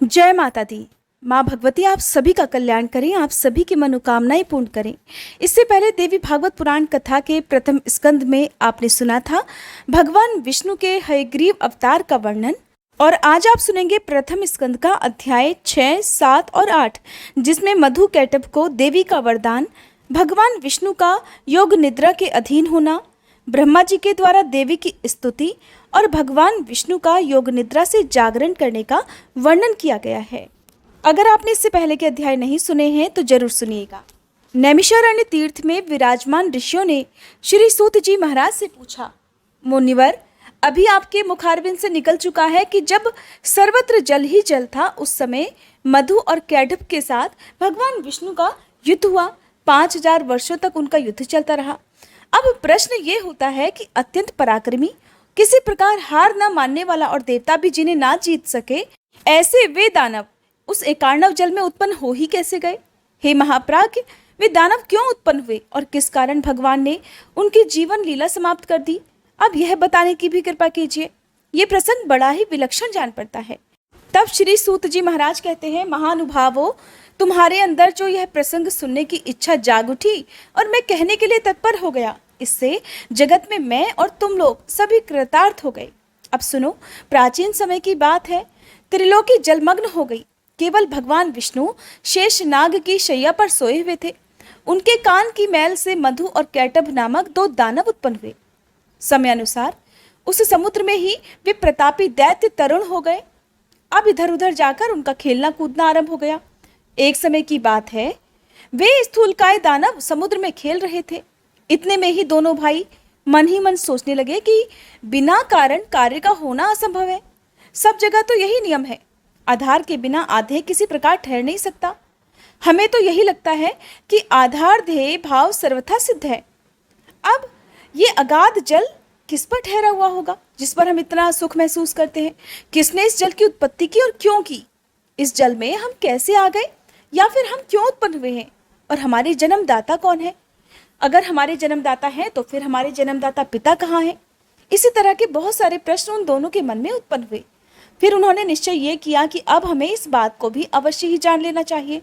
जय माता दी। माँ भगवती आप सभी का कल्याण करें, आप सभी की मनोकामनाएं पूर्ण करें। इससे पहले देवी भागवत पुराण कथा के प्रथम स्कंद में आपने सुना था भगवान विष्णु के हयग्रीव अवतार का वर्णन, और आज आप सुनेंगे प्रथम स्कंद का अध्याय 6, 7 और 8, जिसमें मधु कैटभ को देवी का वरदान, भगवान विष्णु का योग निद्रा के अधीन होना, ब्रह्मा जी के द्वारा देवी की स्तुति और भगवान विष्णु का योग निद्रा से जागरण करने का वर्णन किया गया है। अगर आपने इससे पहले के अध्याय नहीं सुने हैं तो जरूर सुनिएगा। नैमिषारण्य तीर्थ में विराजमान ऋषियों ने श्री सूत जी महाराज से पूछा, मुनिवर, अभी आपके मुखारविंद से निकल चुका है कि जब सर्वत्र जल ही जल था उस समय मधु और कैटभ के साथ भगवान विष्णु का युद्ध हुआ। 5000 वर्षों तक उनका युद्ध चलता रहा। अब प्रश्न ये होता है कि अत्यंत पराक्रमी, किसी प्रकार हार न मानने वाला और देवता भी जिन्हें ना जीत सके, ऐसे वे दानव उस एकार्णव जल में उत्पन्न हो ही कैसे गए? हे महाप्राज्ञ, वे दानव क्यों उत्पन्न हुए और किस कारण भगवान ने उनकी जीवन लीला समाप्त कर दी? अब यह बताने की भी कृपा कीजिए। ये प्रसंग बड़ा ही विलक्षण जान पड़ता है। तब श्री सूत जी महाराज कहते हैं, महानुभावों, तुम्हारे अंदर जो यह प्रसंग सुनने की इच्छा जाग उठी और मैं कहने के लिए तत्पर हो गया, इससे जगत में मैं और तुम लोग सभी कृतार्थ हो गए। अब सुनो, प्राचीन समय की बात है। त्रिलोकी जलमग्न हो गई। केवल भगवान विष्णु शेष नाग की शैया पर सोए हुए थे। उनके कान की मैल से मधु और कैटभ नामक 2 दानव उत्पन्न हुए। समयानुसार उस समुद्र में ही वे प्रतापी दैत्य तरुण हो गए। अब इधर उधर जाकर उनका खेलना कूदना आरंभ हो गया। एक समय की बात है, वे स्थूलकाय दानव समुद्र में खेल रहे थे। इतने में ही दोनों भाई मन ही मन सोचने लगे कि बिना कारण कार्य का होना असंभव है। सब जगह तो यही नियम है, आधार के बिना आधेय किसी प्रकार ठहर नहीं सकता। हमें तो यही लगता है कि आधार ध्येय भाव सर्वथा सिद्ध है। अब ये अगाध जल किस पर ठहरा हुआ होगा जिस पर हम इतना सुख महसूस करते हैं? किसने इस जल की उत्पत्ति की और क्यों की? इस जल में हम कैसे आ गए, या फिर हम क्यों उत्पन्न हुए हैं? और हमारे जन्मदाता कौन है? अगर हमारे जन्मदाता हैं तो फिर हमारे जन्मदाता पिता कहाँ हैं? इसी तरह के बहुत सारे प्रश्न उन दोनों के मन में उत्पन्न हुए। फिर उन्होंने निश्चय ये किया कि अब हमें इस बात को भी अवश्य ही जान लेना चाहिए।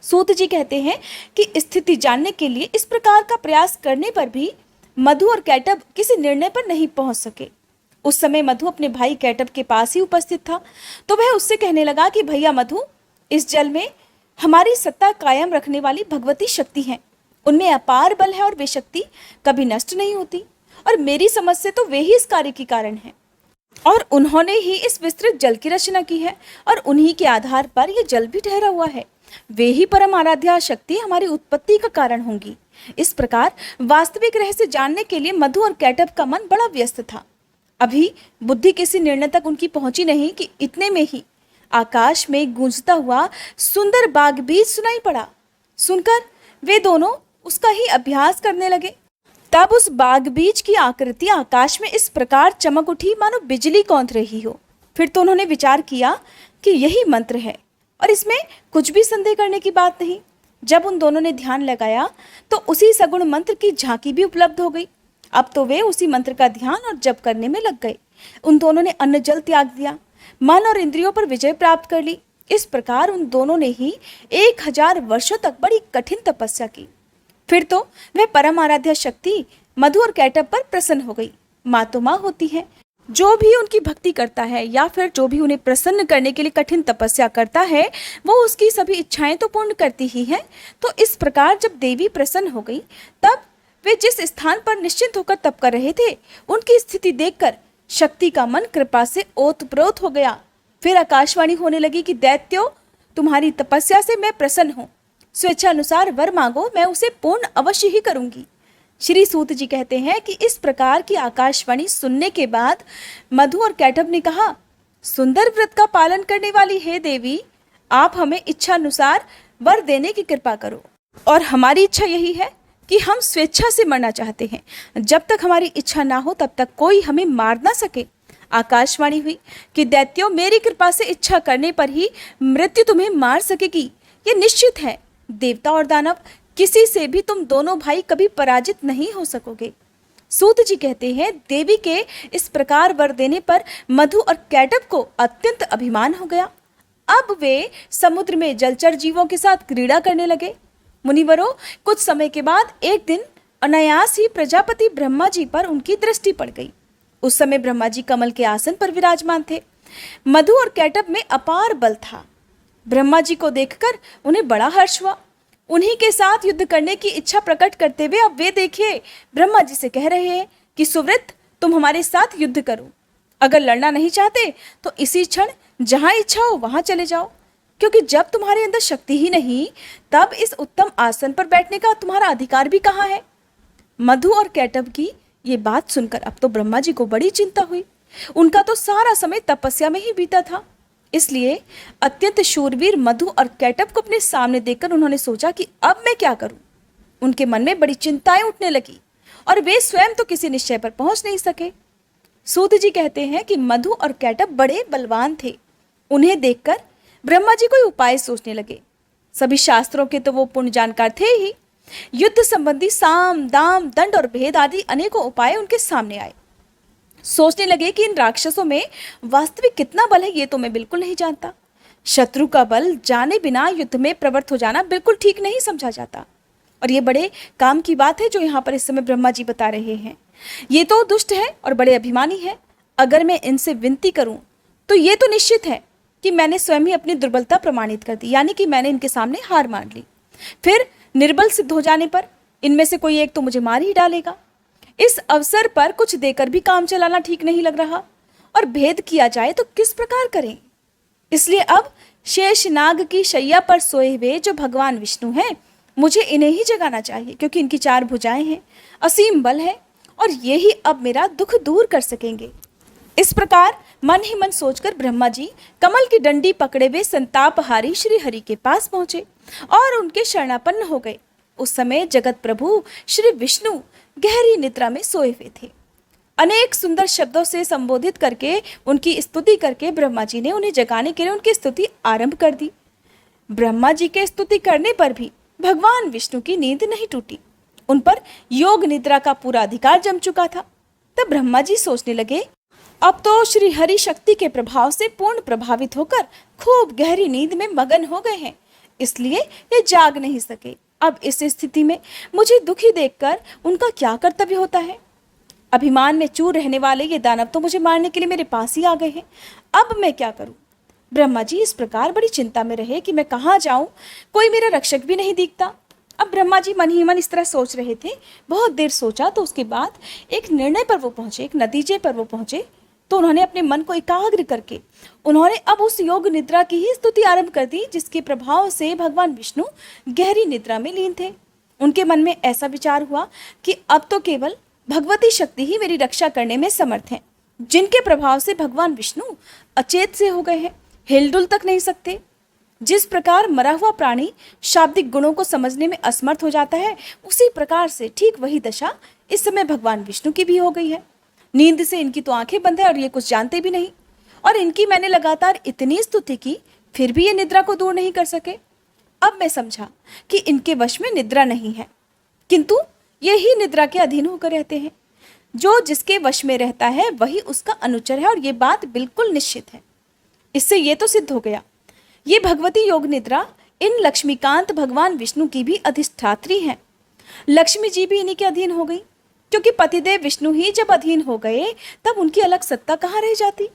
सूत जी कहते हैं कि स्थिति जानने के लिए इस प्रकार का प्रयास करने पर भी मधु और कैटभ किसी निर्णय पर नहीं पहुंच सके। उस समय मधु अपने भाई कैटभ के पास ही उपस्थित था, तो वह उससे कहने लगा कि भैया मधु, इस जल में हमारी सत्ता कायम रखने वाली भगवती शक्ति है। उनमें अपार बल है और वे शक्ति कभी नष्ट नहीं होती, और मेरी समझ से तो वे ही इस कार्य के कारण हैं, और उन्होंने ही इस विस्तृत जल की रचना की है, और उन्हीं के आधार पर यह जल भी ठहरा हुआ है। वे ही परम आराध्या शक्ति हमारी उत्पत्ति का कारण होंगी। इस प्रकार वास्तविक रहस्य जानने के लिए मधु और कैटभ का मन बड़ा व्यस्त था। अभी बुद्धि किसी निर्णय तक उनकी पहुंची नहीं कि इतने में ही आकाश में गूंजता हुआ सुंदर बाग बीज सुनाई पड़ा। सुनकर वे दोनों उसका ही अभ्यास करने लगे। तब उस बाग बीज की आकृति आकाश में इस प्रकार चमक उठी मानो बिजली कौंध रही हो। फिर तो उन्होंने विचार किया कि यही मंत्र है और इसमें कुछ भी संदेह करने की बात नहीं। जब उन दोनों ने ध्यान लगाया तो उसी सगुण मंत्र की झांकी भी उपलब्ध हो गई। अब तो वे उसी मंत्र का ध्यान और जप करने में लग गए। उन दोनों ने अन्न जल त्याग दिया, मन और इंद्रियों पर विजय प्राप्त कर ली। इस प्रकार उन दोनों ने ही 1000 वर्षों तक बड़ी कठिन तपस्या की। फिर तो वह परम आराध्या शक्ति मधु और कैटभ पर प्रसन्न हो गई। माँ तो माँ होती है, जो भी उनकी भक्ति करता है या फिर जो भी उन्हें प्रसन्न करने के लिए कठिन तपस्या करता है, वो उसकी सभी इच्छाएं तो पूर्ण करती ही है। तो इस प्रकार जब देवी प्रसन्न हो गई, तब वे जिस स्थान पर निश्चिंत होकर तप कर रहे थे, उनकी स्थिति देखकर शक्ति का मन कृपा से ओतप्रोत हो गया। फिर आकाशवाणी होने लगी कि दैत्यो, तुम्हारी तपस्या से मैं प्रसन्न हूँ। स्वेच्छा अनुसार वर मांगो, मैं उसे पूर्ण अवश्य ही करूंगी। श्री सूत जी कहते हैं कि इस प्रकार की आकाशवाणी सुनने के बाद मधु और कैटभ ने कहा, सुंदर व्रत का पालन करने वाली हे देवी, आप हमें इच्छा अनुसार वर देने की कृपा करो। और हमारी इच्छा यही है कि हम स्वेच्छा से मरना चाहते हैं। जब तक हमारी इच्छा ना हो तब तक कोई हमें मार ना सके। आकाशवाणी हुई कि दैत्यों, मेरी कृपा से इच्छा करने पर ही मृत्यु तुम्हें मार सकेगी, ये निश्चित है। देवता और दानव, किसी से भी तुम दोनों भाई कभी पराजित नहीं हो सकोगे। सूत जी कहते हैं, देवी के इस प्रकार वर देने पर मधु और कैटभ को अत्यंत अभिमान हो गया। अब वे समुद्र में जलचर जीवों के साथ क्रीड़ा करने लगे। मुनिवरों, कुछ समय के बाद एक दिन अनायास ही प्रजापति ब्रह्मा जी पर उनकी दृष्टि पड़ गई। उस समय ब्रह्मा जी कमल के आसन पर विराजमान थे। मधु और कैटब में अपार बल था। ब्रह्मा जी को देखकर उन्हें बड़ा हर्ष हुआ। उन्हीं के साथ युद्ध करने की इच्छा प्रकट करते हुए अब वे देखिए ब्रह्मा जी से कह रहे हैं कि सुवृत, तुम हमारे साथ युद्ध करो। अगर लड़ना नहीं चाहते तो इसी क्षण जहां इच्छा हो वहां चले जाओ, क्योंकि जब तुम्हारे अंदर शक्ति ही नहीं तब इस उत्तम आसन पर बैठने का तुम्हारा अधिकार भी कहाँ है। मधु और कैटब की ये बात सुनकर अब तो ब्रह्मा जी को बड़ी चिंता हुई। उनका तो सारा समय तपस्या में ही बीता था। इसलिए अत्यंत शूरवीर मधु और कैटब को अपने सामने देखकर उन्होंने सोचा कि अब मैं क्या करूं। उनके मन में बड़ी चिंताएं उठने लगी और वे स्वयं तो किसी निश्चय पर पहुंच नहीं सके। सूत जी कहते हैं कि मधु और कैटब बड़े बलवान थे। उन्हें देखकर ब्रह्मा जी कोई उपाय सोचने लगे। सभी शास्त्रों के तो वो पूर्ण जानकार थे ही। युद्ध संबंधी साम, दाम, दंड और भेद आदि अनेकों उपाय उनके सामने आए। सोचने लगे कि इन राक्षसों में वास्तविक कितना बल है ये तो मैं बिल्कुल नहीं जानता। शत्रु का बल जाने बिना युद्ध में प्रवृत्त हो जाना बिल्कुल ठीक नहीं समझा जाता। और ये बड़े काम की बात है जो यहाँ पर इस समय ब्रह्मा जी बता रहे हैं। ये तो दुष्ट है और बड़े अभिमानी है। अगर मैं इनसे विनती करूं तो ये तो निश्चित है कि मैंने स्वयं ही अपनी दुर्बलता प्रमाणित कर दी, यानी कि मैंने इनके सामने हार मान ली। फिर निर्बल सिद्ध हो जाने पर इनमें से कोई एक तो मुझे मार ही डालेगा। इस अवसर पर कुछ देकर भी काम चलाना ठीक नहीं लग रहा, और भेद किया जाए तो किस प्रकार करें। इसलिए अब शेष नाग की शैया पर सोए हुए जो भगवान विष्णु हैं, मुझे इन्हें ही जगाना चाहिए, क्योंकि इनकी 4 भुजाएं हैं, असीम बल है और ये ही अब मेरा दुख दूर कर सकेंगे। इस प्रकार मन ही मन सोचकर ब्रह्मा जी कमल की डंडी पकड़े हुए संतापहारी श्री हरि के पास पहुंचे और उनके शरणापन्न हो गए। उस समय जगत प्रभु श्री विष्णु गहरी निद्रा में सोए हुए थे। अनेक सुंदर शब्दों से संबोधित करके उनकी स्तुति करके ब्रह्मा जी ने उन्हें जगाने के लिए उनकी स्तुति आरंभ कर दी। ब्रह्मा जी के स्तुति करने पर भी भगवान विष्णु की नींद नहीं टूटी। उन पर योग निद्रा का पूरा अधिकार जम चुका था। तब ब्रह्मा जी सोचने लगे, अब तो श्री हरि शक्ति के प्रभाव से पूर्ण प्रभावित होकर खूब गहरी नींद में मगन हो गए हैं, इसलिए ये जाग नहीं सके। अब इस स्थिति में मुझे दुखी देखकर उनका क्या कर्तव्य होता है। अभिमान में चूर रहने वाले ये दानव तो मुझे मारने के लिए मेरे पास ही आ गए हैं। अब मैं क्या करूं। ब्रह्मा जी इस प्रकार बड़ी चिंता में रहे कि मैं कहाँ जाऊं, कोई मेरा रक्षक भी नहीं दिखता। अब ब्रह्मा जी मन ही मन इस तरह सोच रहे थे। बहुत देर सोचा तो उसके बाद एक निर्णय पर वो पहुंचे, एक नतीजे पर वो पहुंचे। तो उन्होंने अपने मन को एकाग्र करके उन्होंने अब उस योग निद्रा की ही स्तुति आरंभ कर दी, जिसके प्रभाव से भगवान विष्णु गहरी निद्रा में लीन थे। उनके मन में ऐसा विचार हुआ कि अब तो केवल भगवती शक्ति ही मेरी रक्षा करने में समर्थ है, जिनके प्रभाव से भगवान विष्णु अचेत से हो गए हैं, हिलडुल तक नहीं सकते। जिस प्रकार मरा हुआ प्राणी शाब्दिक गुणों को समझने में असमर्थ हो जाता है, उसी प्रकार से ठीक वही दशा इस समय भगवान विष्णु की भी हो गई है। नींद से इनकी तो आंखें बंद है और ये कुछ जानते भी नहीं, और इनकी मैंने लगातार इतनी स्तुति की फिर भी ये निद्रा को दूर नहीं कर सके। अब मैं समझा कि इनके वश में निद्रा नहीं है, किंतु ये ही निद्रा के अधीन होकर रहते हैं। जो जिसके वश में रहता है वही उसका अनुचर है, और ये बात बिल्कुल निश्चित है। इससे ये तो सिद्ध हो गया, ये भगवती योग निद्रा इन लक्ष्मीकांत भगवान विष्णु की भी अधिष्ठात्री हैं। लक्ष्मी जी भी इन्हीं के अधीन हो गई, क्योंकि पतिदेव विष्णु ही जब अधीन हो गए तब उनकी अलग सत्ता कहाँ रह जाती।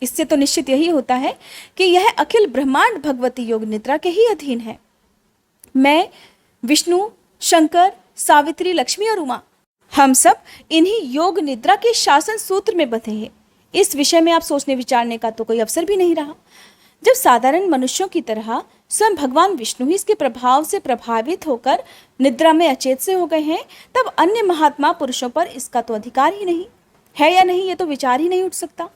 इससे तो निश्चित यही होता है कि यह अखिल ब्रह्मांड भगवती योग निद्रा के ही अधीन है। मैं, विष्णु, शंकर, सावित्री, लक्ष्मी और उमा, हम सब इन्हीं योग निद्रा के शासन सूत्र में बंधे हैं। इस विषय में आप सोचने विचारने का तो कोई अवसर भी नहीं रहा। जब साधारण मनुष्यों की तरह स्वयं भगवान विष्णु ही इसके प्रभाव से प्रभावित होकर निद्रा में अचेत से हो गए हैं, तब अन्य महात्मा पुरुषों पर इसका तो अधिकार ही नहीं है, या नहीं ये तो विचार ही नहीं उठ सकता।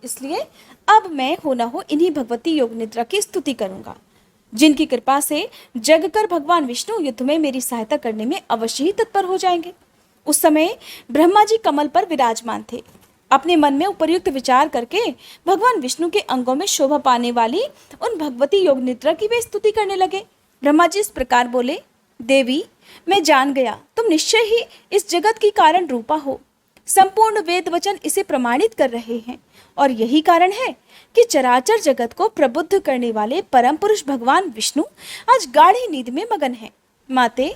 इसलिए अब मैं हो न हो इन्हीं भगवती योग निद्रा की स्तुति करूंगा, जिनकी कृपा से जगकर भगवान विष्णु युद्ध में मेरी सहायता करने में अवश्य ही तत्पर हो जाएंगे। उस समय ब्रह्मा जी कमल पर विराजमान थे। अपने मन में उपर्युक्त विचार करके भगवान विष्णु के अंगों में शोभा पाने वाली उन भगवती योग निद्रा की वे स्तुति करने लगे। ब्रह्मा जी इस प्रकार बोले, देवी, मैं जान गया तुम निश्चय ही इस जगत की कारण रूपा हो। संपूर्ण वेद वचन इसे प्रमाणित कर रहे हैं और यही कारण है कि चराचर जगत को प्रबुद्ध करने वाले परम पुरुष भगवान विष्णु आज गाढ़ी नींद में मगन हैं। माते,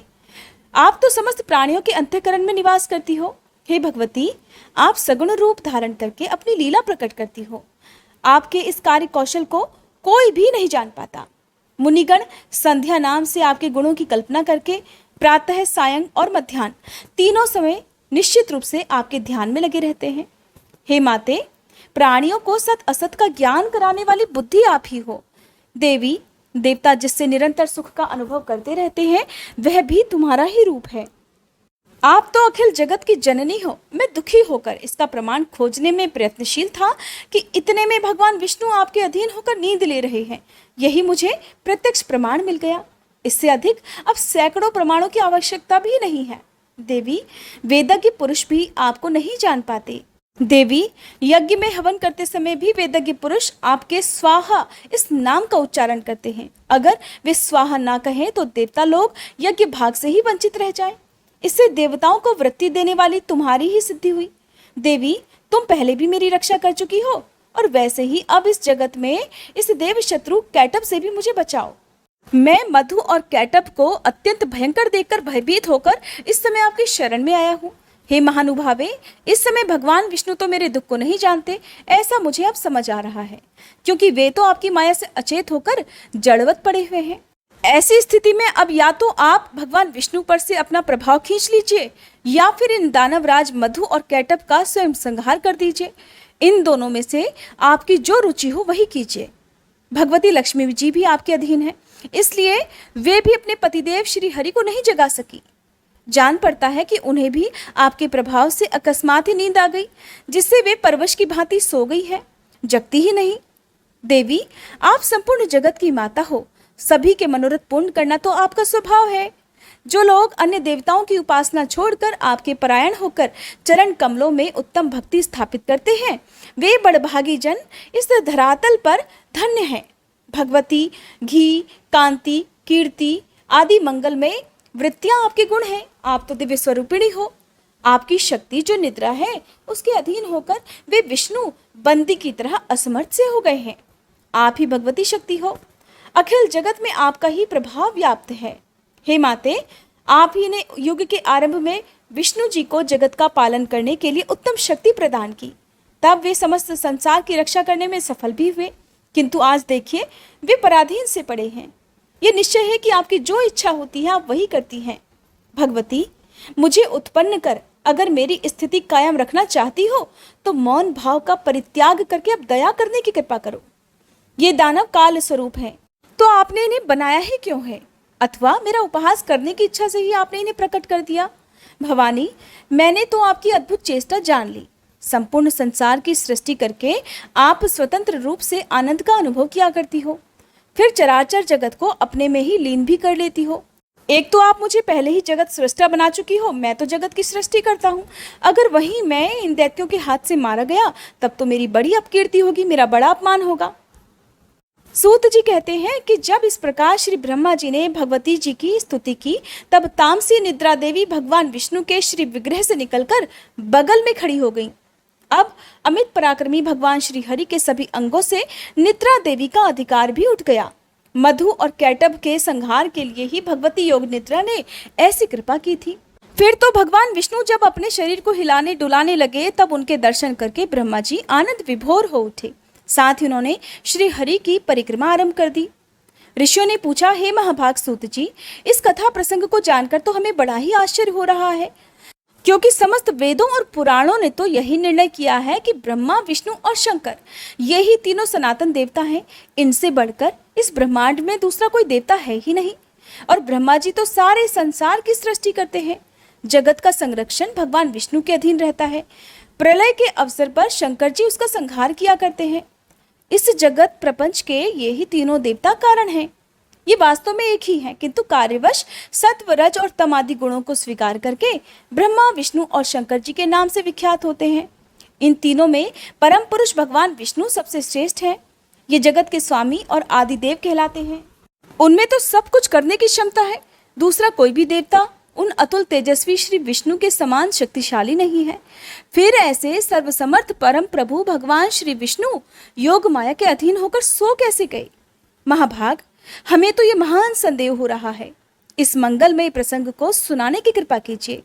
आप तो समस्त प्राणियों के अंतःकरण में निवास करती हो। हे भगवती, आप सगुण रूप धारण करके अपनी लीला प्रकट करती हो। आपके इस कार्य कौशल को कोई भी नहीं जान पाता। मुनिगण संध्या नाम से आपके गुणों की कल्पना करके प्रातः, सायं और मध्याह्न तीनों समय निश्चित रूप से आपके ध्यान में लगे रहते हैं। हे माते, प्राणियों को सत असत का ज्ञान कराने वाली बुद्धि आप ही हो। देवी देवता जिससे निरंतर सुख का अनुभव करते रहते हैं, वह भी तुम्हारा ही रूप है। आप तो अखिल जगत की जननी हो। मैं दुखी होकर इसका प्रमाण खोजने में प्रयत्नशील था कि इतने में भगवान विष्णु आपके अधीन होकर नींद ले रहे हैं। यही मुझे प्रत्यक्ष प्रमाण मिल गया। इससे अधिक अब सैकड़ों प्रमाणों की आवश्यकता भी नहीं है। देवी, वेदज्ञ पुरुष भी आपको नहीं जान पाते। देवी, यज्ञ में हवन करते समय भी वेदज्ञ पुरुष आपके स्वाहा इस नाम का उच्चारण करते हैं। अगर वे स्वाहा ना कहें तो देवता लोग यज्ञ भाग से ही वंचित रह जाएं। इससे देवताओं को वृत्ति देने वाली तुम्हारी ही सिद्धि हुई। देवी, तुम पहले भी मेरी रक्षा कर चुकी हो और वैसे ही अब इस जगत में इस देव शत्रु कैटब से भी मुझे बचाओ। मैं मधु और कैटब को अत्यंत भयंकर देखकर भयभीत होकर इस समय आपकी शरण में आया हूँ। हे महानुभावे, इस समय भगवान विष्णु तो मेरे दुख को नहीं जानते, ऐसा मुझे अब समझ आ रहा है, क्योंकि वे तो आपकी माया से अचेत होकर जड़वत पड़े हुए हैं। ऐसी स्थिति में अब या तो आप भगवान विष्णु पर से अपना प्रभाव खींच लीजिए या फिर इन दानवराज मधु और कैटब का स्वयं संहार कर दीजिए। इन दोनों में से आपकी जो रुचि हो वही कीजिए। भगवती लक्ष्मी जी भी आपके अधीन है, इसलिए वे भी अपने पतिदेव श्री हरि को नहीं जगा सकी। जान पड़ता है कि उन्हें भी आपके प्रभाव से अकस्मात ही नींद आ गई, जिससे वे परवश की भांति सो गई है, जगती ही नहीं। देवी, आप संपूर्ण जगत की माता हो। सभी के मनोरथ पूर्ण करना तो आपका स्वभाव है। जो लोग अन्य देवताओं की उपासना छोड़कर आपके परायण होकर चरण कमलों में उत्तम भक्ति स्थापित करते हैं, वे बड़भागी जन इस धरातल पर धन्य हैं। भगवती, घी, कांति, कीर्ति आदि मंगलमय वृत्तियां आपके गुण हैं। आप तो दिव्य स्वरूपिणी हो। आपकी शक्ति जो निद्रा है, उसके अधीन होकर वे विष्णु बंदी की तरह असमर्थ से हो गए हैं। आप ही भगवती शक्ति हो। अखिल जगत में आपका ही प्रभाव व्याप्त है। हे माते, आप ही ने युग के आरंभ में विष्णु जी को जगत का पालन करने के लिए उत्तम शक्ति प्रदान की। तब वे समस्त संसार की रक्षा करने में सफल भी हुए, किंतु आज देखिए वे पराधीन से पड़े हैं। ये निश्चय है कि आपकी जो इच्छा होती है आप वही करती हैं। भगवती, मुझे उत्पन्न कर अगर मेरी स्थिति कायम रखना चाहती हो तो मौन भाव का परित्याग करके अब दया करने की कृपा करो। ये दानव काल स्वरूप है, तो आपने इन्हें बनाया ही क्यों है? अथवा मेरा उपहास करने की इच्छा से ही आपने इन्हें प्रकट कर दिया? भवानी, मैंने तो आपकी अद्भुत चेष्टा जान ली। संपूर्ण संसार की सृष्टि करके आप स्वतंत्र रूप से आनंद का अनुभव किया करती हो, फिर चराचर जगत को अपने में ही लीन भी कर लेती हो। एक तो आप मुझे पहले ही जगत सृष्टा बना चुकी हो, मैं तो जगत की सृष्टि करता हूँ। अगर वहीं मैं इन दैत्यों के हाथ से मारा गया तब तो मेरी बड़ी अपकीर्ति होगी, मेरा बड़ा अपमान होगा। सूत जी कहते हैं कि जब इस प्रकार श्री ब्रह्मा जी ने भगवती जी की स्तुति की, तब तामसी निद्रा देवी भगवान विष्णु के श्री विग्रह से निकलकर बगल में खड़ी हो गई। अब अमित पराक्रमी भगवान श्री हरि के सभी अंगों से निद्रा देवी का अधिकार भी उठ गया। मधु और कैटब के संहार के लिए ही भगवती योग निद्रा ने ऐसी कृपा की थी। फिर तो भगवान विष्णु जब अपने शरीर को हिलाने डुलाने लगे, तब उनके दर्शन करके ब्रह्मा जी आनंद विभोर हो उठे। साथ ही उन्होंने श्री हरि की परिक्रमा आरंभ कर दी। ऋषियों ने पूछा, हे महाभाग सूत जी, इस कथा प्रसंग को जानकर तो हमें बड़ा ही आश्चर्य हो रहा है, क्योंकि समस्त वेदों और पुराणों ने तो यही निर्णय किया है कि ब्रह्मा, विष्णु और शंकर यही तीनों सनातन देवता हैं। इनसे बढ़कर इस ब्रह्मांड में दूसरा कोई देवता है ही नहीं। और ब्रह्मा जी तो सारे संसार की सृष्टि करते हैं। जगत का संरक्षण भगवान विष्णु के अधीन रहता है। प्रलय के अवसर पर शंकर जी उसका संहार किया करते हैं। इस जगत प्रपंच के ये ही तीनों देवता कारण हैं। ये वास्तव में एक ही हैं, किंतु कार्यवश सत्व, रज और तम आदि गुणों को स्वीकार करके ब्रह्मा, विष्णु और शंकर जी के नाम से विख्यात होते हैं। इन तीनों में परम पुरुष भगवान विष्णु सबसे श्रेष्ठ है। ये जगत के स्वामी और आदिदेव कहलाते हैं। उनमें तो सब कुछ करने की क्षमता है, दूसरा कोई भी देवता उन अतुल तेजस्वी श्री विष्णु के समान शक्तिशाली नहीं है। फिर ऐसे सर्वसमर्थ परम प्रभु भगवान श्री विष्णु योग माया के अधीन होकर सो कैसे गए? महाभाग, हमें तो ये महान संदेह हो रहा है। इस मंगलमय प्रसंग को सुनाने की कृपा कीजिए।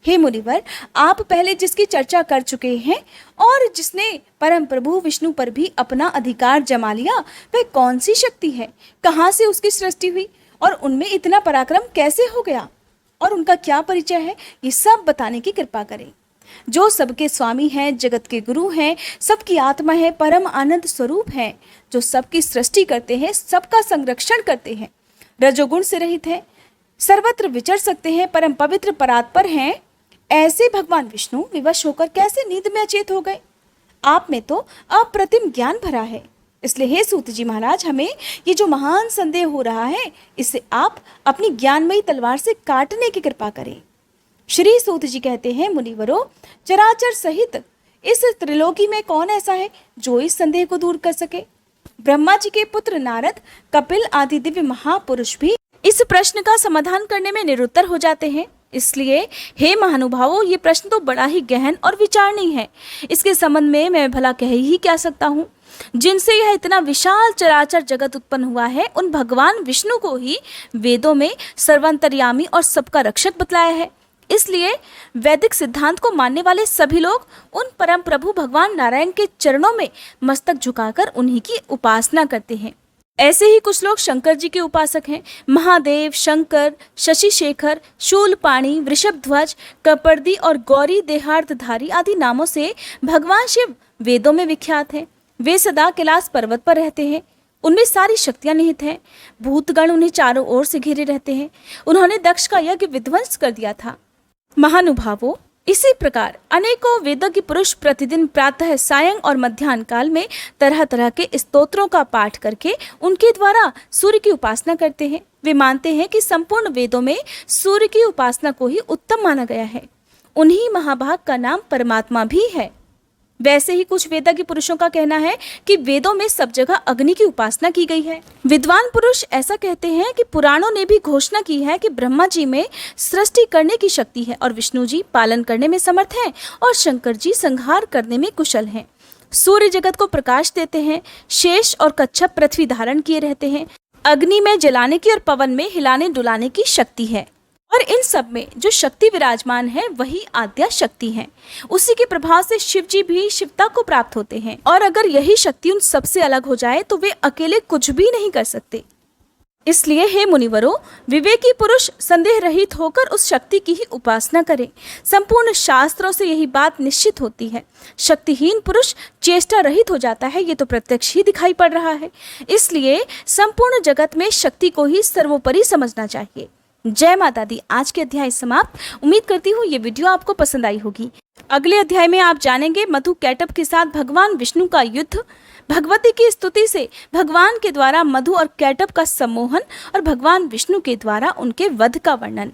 हे मुनिवर, आप पहले जिसकी चर्चा कर चुके हैं और जिसने परम प्रभु विष्णु पर भी अपना अधिकार जमा लिया, वह कौन सी शक्ति है? कहाँ से उसकी सृष्टि हुई और उनमें इतना पराक्रम कैसे हो गया और उनका क्या परिचय है? ये सब बताने की कृपा करें। जो सबके स्वामी हैं, जगत के गुरु हैं, सबकी आत्मा है, परम आनंद स्वरूप हैं, जो सबकी सृष्टि करते हैं, सबका संरक्षण करते हैं, रजोगुण से रहित हैं, सर्वत्र विचर सकते हैं, परम पवित्र परात्पर हैं, ऐसे भगवान विष्णु विवश होकर कैसे नींद में अचेत हो गए? आप में तो अप्रतिम ज्ञान भरा है। इसलिए हे सूत जी महाराज, हमें ये जो महान संदेह हो रहा है, इसे आप अपनी ज्ञानमयी तलवार से काटने की कृपा करें। श्री सूत जी कहते हैं, मुनिवरों, चराचर सहित इस त्रिलोकी में कौन ऐसा है जो इस संदेह को दूर कर सके? ब्रह्मा जी के पुत्र नारद, कपिल आदि दिव्य महापुरुष भी इस प्रश्न का समाधान करने में निरुत्तर हो जाते हैं। इसलिए हे महानुभावों, ये प्रश्न तो बड़ा ही गहन और विचारणीय है। इसके संबंध में मैं भला कह ही क्या सकता हूँ? जिनसे यह इतना विशाल चराचर जगत उत्पन्न हुआ है, उन भगवान विष्णु को ही वेदों में सर्वांतर्यामी और सबका रक्षक बतलाया है। इसलिए वैदिक सिद्धांत को मानने वाले सभी लोग उन परम प्रभु भगवान नारायण के चरणों में मस्तक झुकाकर उन्हीं की उपासना करते हैं। ऐसे ही कुछ लोग शंकर जी के उपासक हैं। महादेव, शंकर, शशि शेखर, शूलपाणी, वृषभध्वज, कपर्दी और गौरी देहार्तधारी आदि नामों से भगवान शिव वेदों में विख्यात हैं। वे सदा कैलाश पर्वत पर रहते हैं। उनमें सारी शक्तियां निहित हैं। भूतगण उन्हें चारों ओर से घेरे रहते हैं। उन्होंने दक्ष का यज्ञ विध्वंस कर दिया था। महानुभावों, इसी प्रकार अनेकों वेदज्ञ पुरुष प्रतिदिन प्रातः, सायं और मध्याह्न काल में तरह तरह के स्तोत्रों का पाठ करके उनके द्वारा सूर्य की उपासना करते हैं। वे मानते हैं कि संपूर्ण वेदों में सूर्य की उपासना को ही उत्तम माना गया है। उन्हीं महाभाग का नाम परमात्मा भी है। वैसे ही कुछ वेदज्ञ पुरुषों का कहना है कि वेदों में सब जगह अग्नि की उपासना की गई है। विद्वान पुरुष ऐसा कहते हैं कि पुराणों ने भी घोषणा की है कि ब्रह्मा जी में सृष्टि करने की शक्ति है और विष्णु जी पालन करने में समर्थ हैं और शंकर जी संहार करने में कुशल हैं। सूर्य जगत को प्रकाश देते हैं। शेष और कच्छप पृथ्वी धारण किए रहते हैं। अग्नि में जलाने की और पवन में हिलाने डुलाने की शक्ति है। और इन सब में जो शक्ति विराजमान है वही आद्या शक्ति है। उसी के प्रभाव से शिव जी भी शिवता को प्राप्त होते हैं। और अगर यही शक्ति उन सबसे अलग हो जाए तो वे अकेले कुछ भी नहीं कर सकते। इसलिए हे मुनिवरों, विवेकी पुरुष संदेह रहित होकर उस शक्ति की ही उपासना करें। संपूर्ण शास्त्रों से यही बात निश्चित होती है। शक्तिहीन पुरुष चेष्टा रहित हो जाता है, ये तो प्रत्यक्ष ही दिखाई पड़ रहा है। इसलिए संपूर्ण जगत में शक्ति को ही सर्वोपरि समझना चाहिए। जय माता दी। आज के अध्याय समाप्त। उम्मीद करती हूँ ये वीडियो आपको पसंद आई होगी। अगले अध्याय में आप जानेंगे मधु कैटभ के साथ भगवान विष्णु का युद्ध, भगवती की स्तुति से भगवान के द्वारा मधु और कैटभ का सम्मोहन और भगवान विष्णु के द्वारा उनके वध का वर्णन।